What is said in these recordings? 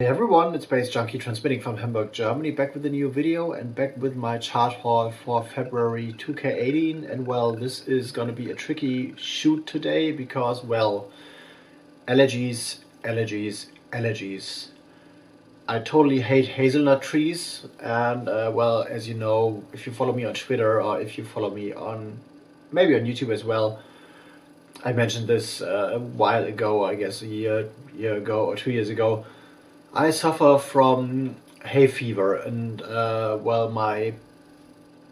Hey everyone, it's baze.djunkiii transmitting from Hamburg, Germany, back with a new video and back with my chart haul for February 2K18. And well, this is gonna be a tricky shoot today because, well, allergies. I totally hate hazelnut trees, and well, as you know, if you follow me on Twitter or if you follow me on maybe on YouTube as well, I mentioned this a while ago, I guess a year ago or 2 years ago. I suffer from hay fever, and well,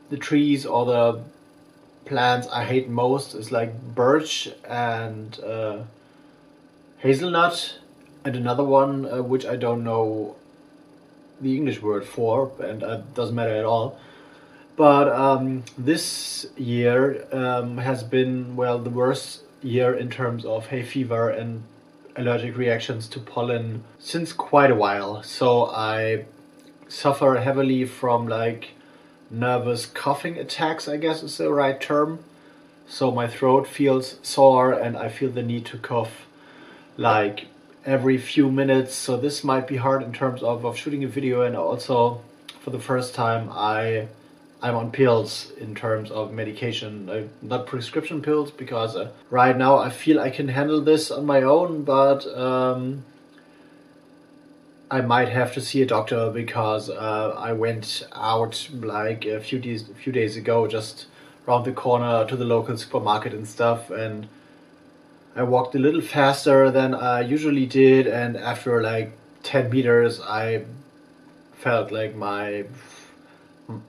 the trees or the plants I hate most is like birch and hazelnut, and another one which I don't know the English word for, and doesn't matter at all. But this year has been, well, the worst year in terms of hay fever and allergic reactions to pollen since quite a while. So I suffer heavily from like nervous coughing attacks, I guess is the right term. So my throat feels sore and I feel the need to cough like every few minutes. So this might be hard in terms of shooting a video, and also for the first time I'm on pills in terms of medication, not prescription pills, because right now I feel I can handle this on my own, but I might have to see a doctor because I went out like a few days ago, just around the corner to the local supermarket and stuff, and I walked a little faster than I usually did, and after like 10 meters I felt like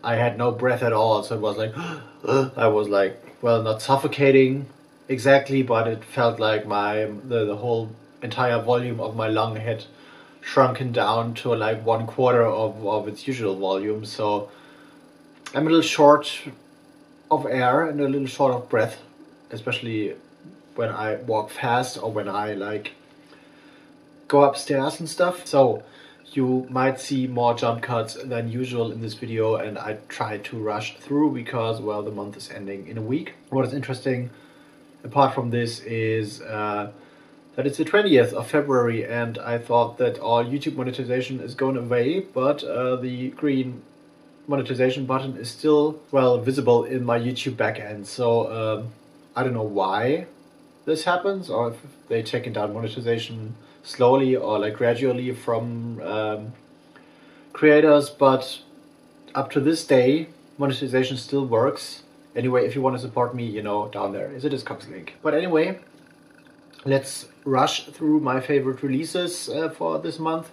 I had no breath at all, so it was like I was like, well, not suffocating exactly, but it felt like the whole entire volume of my lung had shrunken down to like 1/4 of its usual volume. So I'm a little short of air and a little short of breath, especially when I walk fast or when I like go upstairs and stuff. So you might see more jump cuts than usual in this video, and I try to rush through because, well, the month is ending in a week. What is interesting, apart from this, is that it's the 20th of February, and I thought that all YouTube monetization is going away, but the green monetization button is still, well, visible in my YouTube backend. So I don't know why this happens, or if they taken down monetization slowly or like gradually from creators, but up to this day monetization still works. Anyway, if you want to support me, you know, down there is a discogs link. But anyway, let's rush through my favorite releases for this month,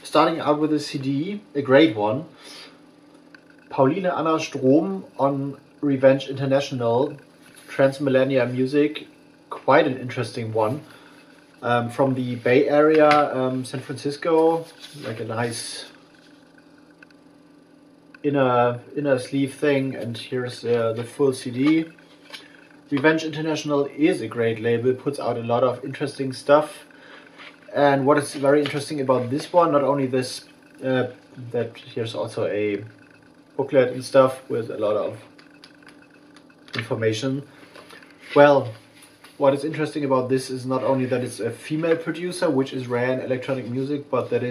starting out with a CD, a great one, Paulina Nash on Revenge International, Transmillennia Music, quite an interesting one. From the Bay Area, San Francisco, like a nice inner sleeve thing, and here's the full CD. Revenge International is a great label, puts out a lot of interesting stuff. And what is very interesting about this one, not only this, that here's also a booklet and stuff with a lot of information. Well, what is interesting about this is not only that it's a female producer, which is rare in electronic music, but that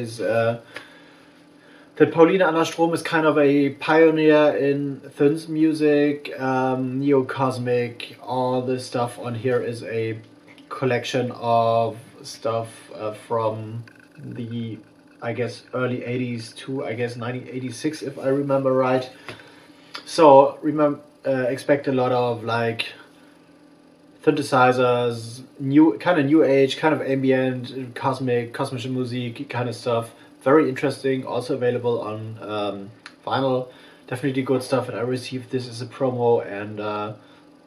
Paulina Nash is kind of a pioneer in synth music, neo-cosmic. All the stuff on here is a collection of stuff from the, I guess, early 80s to, I guess, 1986, if I remember right. So expect a lot of like synthesizers, new age, kind of ambient, cosmic music kind of stuff. Very interesting. Also available on vinyl. Definitely good stuff. And I received this as a promo, and a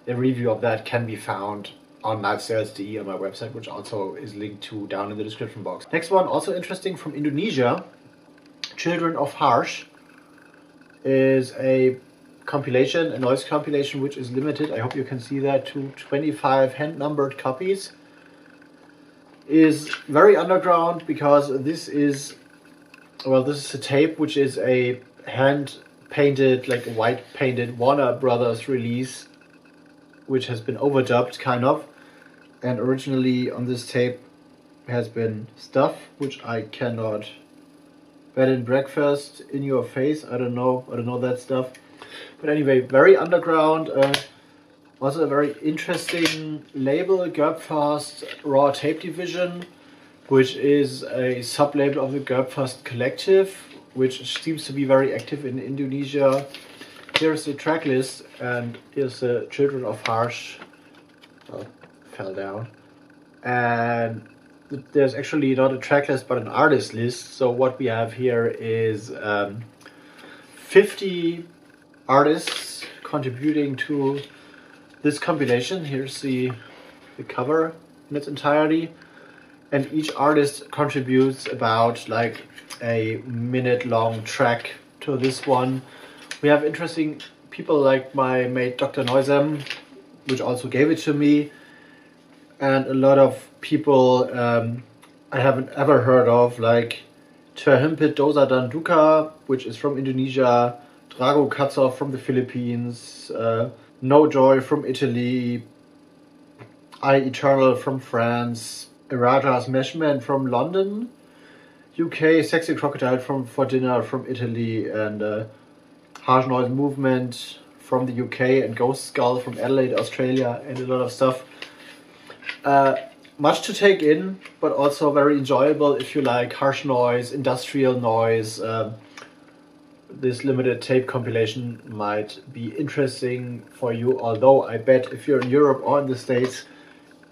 review of that can be found on baze.djunkiii on my website, which also is linked to down in the description box. Next one, also interesting, from Indonesia, Children of Harsh, is a compilation, a noise compilation, which is limited, I hope you can see that, to 25 hand-numbered copies. Is very underground because this is a tape which is a hand-painted, like a white-painted Warner Brothers release, which has been overdubbed, kind of. And originally on this tape has been stuff which I cannot bed and breakfast, in your face. I don't know that stuff. But anyway, very underground. Also a very interesting label, Gerbfast Raw Tape Division, which is a sub-label of the Gerbfast Collective, which seems to be very active in Indonesia. Here's the track list, and here's the Children of Harsh. Oh, fell down. And there's actually not a track list, but an artist list. So what we have here is 50 artists contributing to this compilation. Here's the cover in its entirety. And each artist contributes about like a minute-long track to this one. We have interesting people like my mate Dr. Neusem, which also gave it to me, and a lot of people I haven't ever heard of, like Terhimpit Dosa Dan Duka, which is from Indonesia, Drago Katsov from the Philippines, No Joy from Italy, I Eternal from France, Erajas Meshman from London, UK, Sexy Crocodile for Dinner from Italy, and Harsh Noise Movement from the UK, and Ghost Skull from Adelaide, Australia, and a lot of stuff. Much to take in, but also very enjoyable if you like harsh noise, industrial noise. This limited tape compilation might be interesting for you, although I bet if you're in Europe or in the States,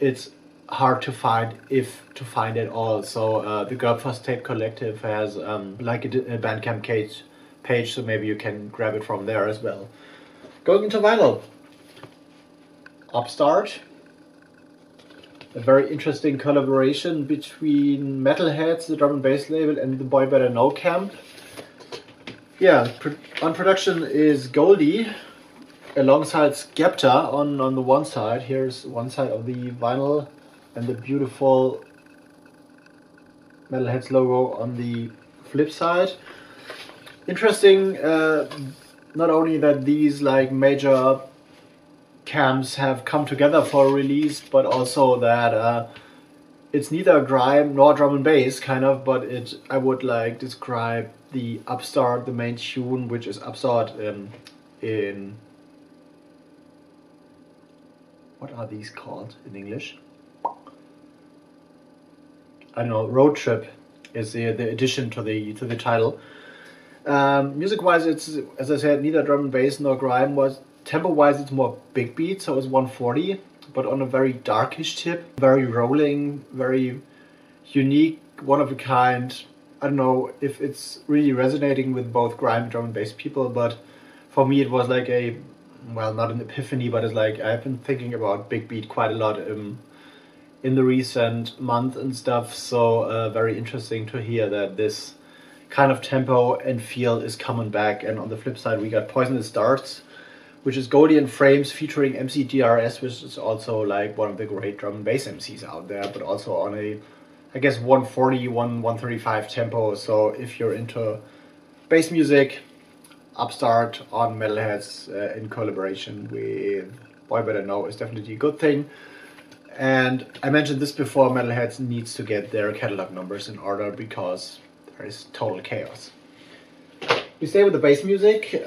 it's hard to find, if to find at all. So the Gerbfast Tape Collective has like a Bandcamp page, so maybe you can grab it from there as well. Going into vinyl, Upstart, a very interesting collaboration between Metalheads, the drum and bass label, and the Boy Better Know camp. Yeah, on production is Goldie alongside Skepta on the one side. Here's one side of the vinyl and the beautiful Metalheads logo on the flip side. Interesting, not only that these like major camps have come together for a release, but also that it's neither grime nor drum and bass kind of, but I would like describe the Upstart, the main tune, which is Upstart in what are these called in English? I don't know. Road Trip is the addition to the title. Music wise, it's, as I said, neither drum and bass nor grime. Tempo wise, it's more big beat, so it's 140, but on a very darkish tip, very rolling, very unique, one of a kind. I don't know if it's really resonating with both grime and drum and bass people, but for me it was like a, well, not an epiphany, but it's like I've been thinking about big beat quite a lot in the recent month and stuff, so very interesting to hear that this kind of tempo and feel is coming back. And on the flip side we got Poisonous Darts, which is Goldie and Frames featuring MC DRS, which is also like one of the great drum and bass MCs out there, but also on a, I guess, 140, 135 tempo. So if you're into bass music, Upstart on Metalheads in collaboration with Boy Better Know is definitely a good thing. And I mentioned this before, Metalheads needs to get their catalog numbers in order because there is total chaos. We stay with the bass music.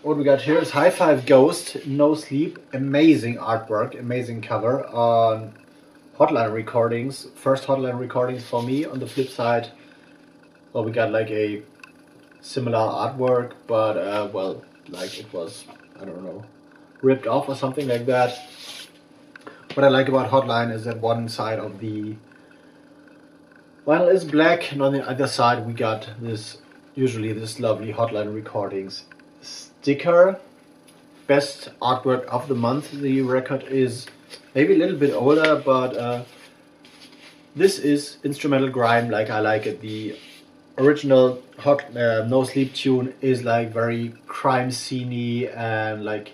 What we got here is High Five Ghost, No Sleep. Amazing artwork, amazing cover on Hotline Recordings. First Hotline Recordings for me. On the flip side, well, we got like a similar artwork, but well, like it was, I don't know, ripped off or something like that. What I like about Hotline is that one side of the vinyl is black, and on the other side we got this, usually this lovely Hotline Recordings sticker. Best artwork of the month. The record is maybe a little bit older, but this is instrumental grime like I like it. The original No Sleep tune is like very crime scene-y and like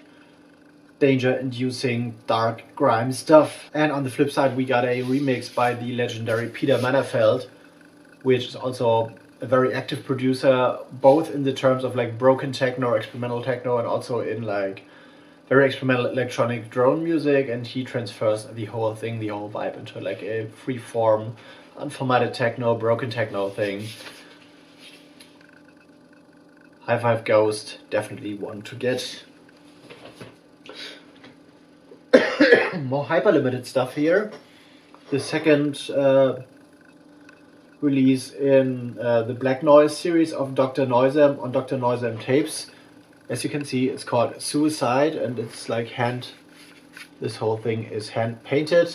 danger-inducing dark grime stuff. And on the flip side we got a remix by the legendary Peter Manafelt, which is also a very active producer, both in the terms of like broken techno, experimental techno, and also in like very experimental electronic drone music. And he transfers the whole thing, the whole vibe, into like a free-form, unformatted techno, broken techno thing. High Five Ghost, definitely one to get. More hyper limited stuff here. The second release in the Black Noise series of Dr. Noisem on Dr. Noisem tapes. As you can see, it's called Suicide, and it's like this whole thing is hand painted.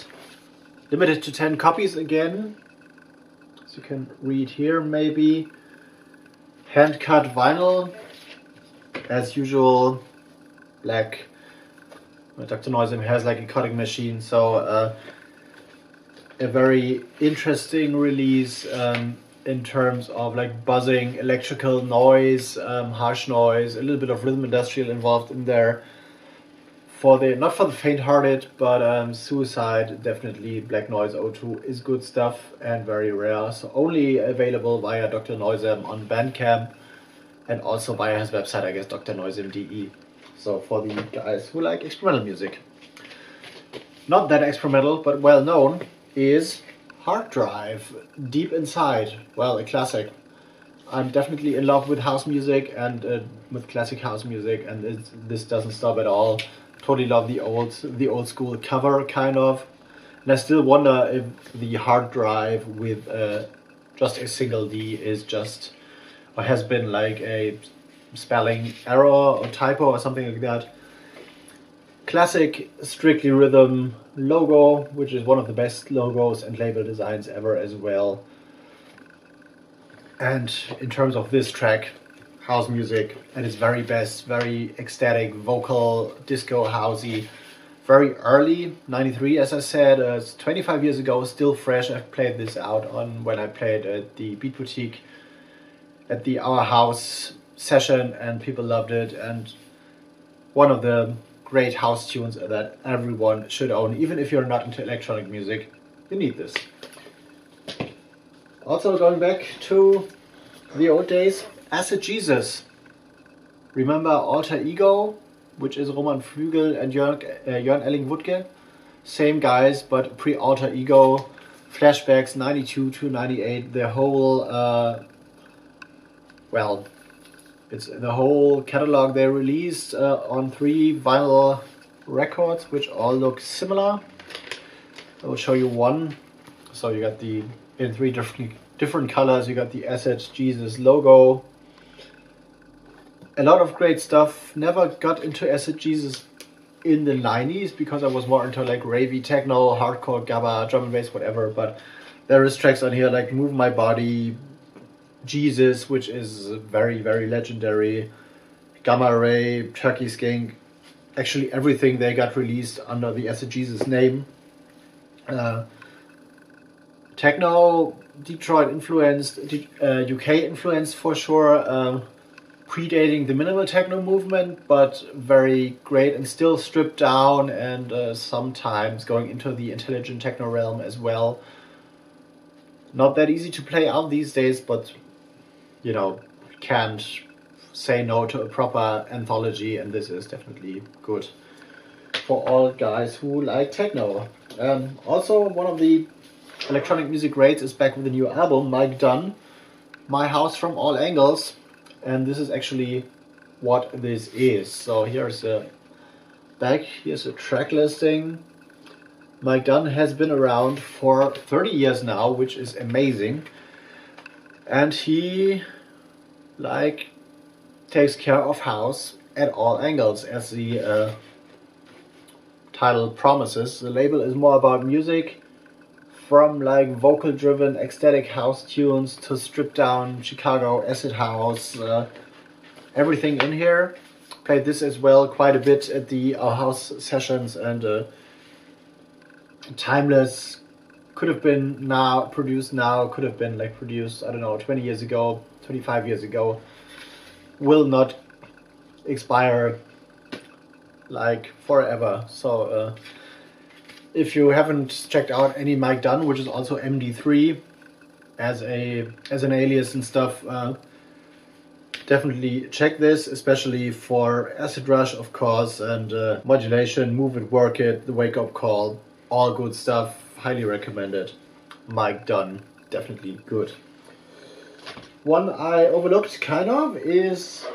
Limited to 10 copies again. As you can read here, maybe. Hand cut vinyl, as usual. Black. Dr. Noisem has like a cutting machine, so a very interesting release in terms of like buzzing, electrical noise, harsh noise, a little bit of rhythm industrial involved in there. Not for the faint-hearted, but Suicide, definitely. Black Noise 02 is good stuff and very rare. So only available via Dr. Noisem on Bandcamp and also via his website, I guess, drnoisem.de. So for the guys who like experimental music. Not that experimental, but well known, is Hard Drive, Deep Inside. Well, a classic. I'm definitely in love with house music and with classic house music, and this doesn't stop at all. Totally love the old school cover, kind of. And I still wonder if the Hard Drive with just a single D is just, or has been like a spelling error or typo or something like that. Classic Strictly Rhythm logo, which is one of the best logos and label designs ever as well. And in terms of this track, house music at its very best, very ecstatic, vocal, disco, housey, very early, 93 as I said, it's 25 years ago, still fresh. I've played this out on when I played at the Beat Boutique at the Our House session, and people loved it, and one of the great house tunes that everyone should own. Even if you're not into electronic music, you need this. Also going back to the old days, essajesus. Remember Alter Ego, which is Roman Flügel and Jörn Elling-Wuttke? Same guys, but pre-Alter Ego, flashbacks 92 to 98, the whole, it's the whole catalog they released on 3 vinyl records, which all look similar. I will show you one. So you got in 3 different colors, you got the essajesus logo. A lot of great stuff. Never got into essajesus in the 90s because I was more into like ravey techno, hardcore, gabba, drum and bass, whatever. But there is tracks on here like Move My Body, Jesus, which is very, very legendary, Gamma Ray, Turkey Skink. Actually everything they got released under the essajesus name. Techno, Detroit influenced, UK influenced for sure, predating the minimal techno movement, but very great and still stripped down, and sometimes going into the intelligent techno realm as well. Not that easy to play out these days, but you know, can't say no to a proper anthology, and this is definitely good for all guys who like techno. Also, one of the electronic music greats is back with a new album, Mike Dunn, My House from All Angles, and this is actually what this is. So here's a track listing. Mike Dunn has been around for 30 years now, which is amazing, and he takes care of house at all angles, as the title promises. The label is more about music, from like vocal driven ecstatic house tunes to stripped down Chicago acid house, everything in here. Played this as well quite a bit at the house sessions, and timeless. Could have been produced now, could have been like produced, I don't know, 20 years ago, 25 years ago. Will not expire like forever. So if you haven't checked out any Mike Dunn, which is also MD3 as an alias and stuff, definitely check this, especially for acid rush, of course, and modulation, move it, work it, the wake up call, all good stuff. Highly recommended. Mike Dunn, definitely good. One I overlooked kind of is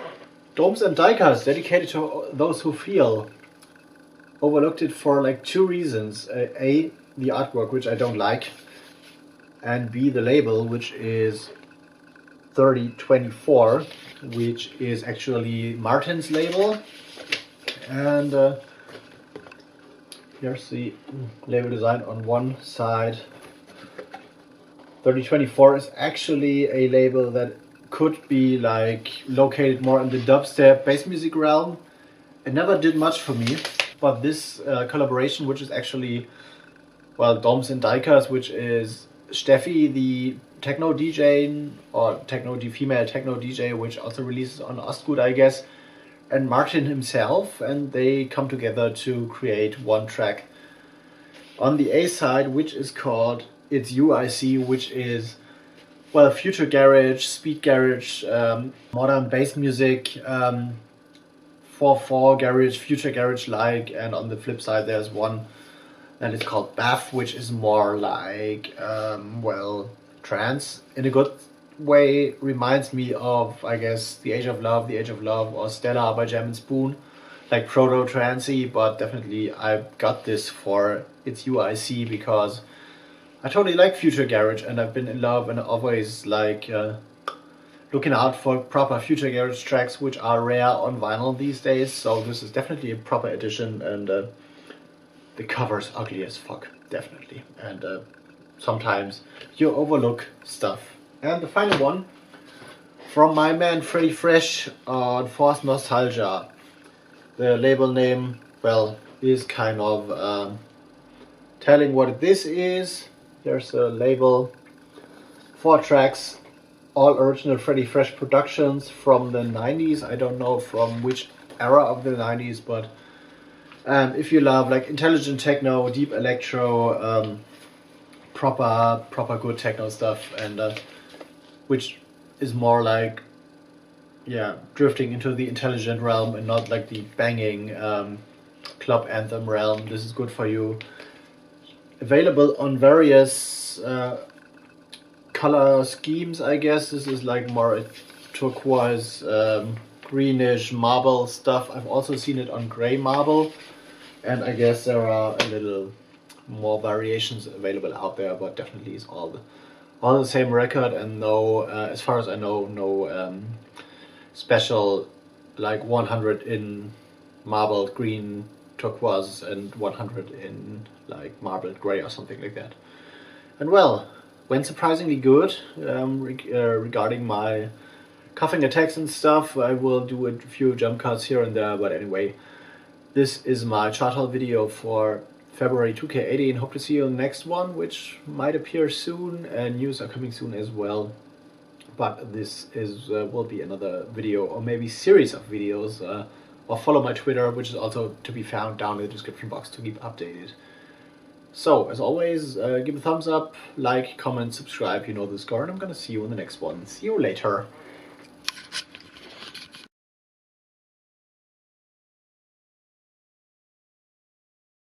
Domes and Diecast, dedicated to those who feel. Overlooked it for like 2 reasons. A, the artwork, which I don't like, and B, the label, which is 3024, which is actually Martin's label. And here's the label design on one side. 3024 is actually a label that could be like located more in the dubstep bass music realm. It never did much for me, but this collaboration, which is actually, well, Doms and Diecast, which is Stephie, the techno DJ, or female techno DJ, which also releases on Ostgut, I guess, and Martin himself, and they come together to create one track on the A side, which is called It's You I See, which is, well, future garage, speed garage, modern bass music, 4/4 garage, future garage like, and on the flip side there's one that is called Bath, which is more like, well, trance in a good way. Reminds me of, I guess, The Age of Love, or Stella by Jam and Spoon, like proto-trancey, but definitely I got this for It's You I See because I totally like future garage, and I've been in love and always like looking out for proper future garage tracks, which are rare on vinyl these days. So this is definitely a proper edition, and the cover's ugly as fuck, definitely. And sometimes you overlook stuff. And the final one from my man Freddie Fresh on Forced Nostalgia. The label name, well, is kind of telling what this is. There's a label, 4 tracks, all original Freddie Fresh productions from the 90s. I don't know from which era of the 90s, but if you love like intelligent techno, deep electro, proper good techno stuff, and which is more like, yeah, drifting into the intelligent realm and not like the banging club anthem realm, this is good for you. Available on various color schemes, I guess. This is like more turquoise, greenish marble stuff. I've also seen it on gray marble, and I guess there are a little more variations available out there, but definitely it's all the same record, and no, as far as I know, no special like 100 in marbled green turquoise and 100 in like marbled gray or something like that. And well, went surprisingly good. Regarding my coughing attacks and stuff, I will do a few jump cuts here and there, but anyway, this is my chart haul video for February 2K18. Hope to see you in the next one, which might appear soon, and news are coming soon as well. But this is will be another video, or maybe series of videos, or follow my Twitter, which is also to be found down in the description box to keep updated. So, as always, give a thumbs up, like, comment, subscribe, you know the score, and I'm gonna see you in the next one. See you later.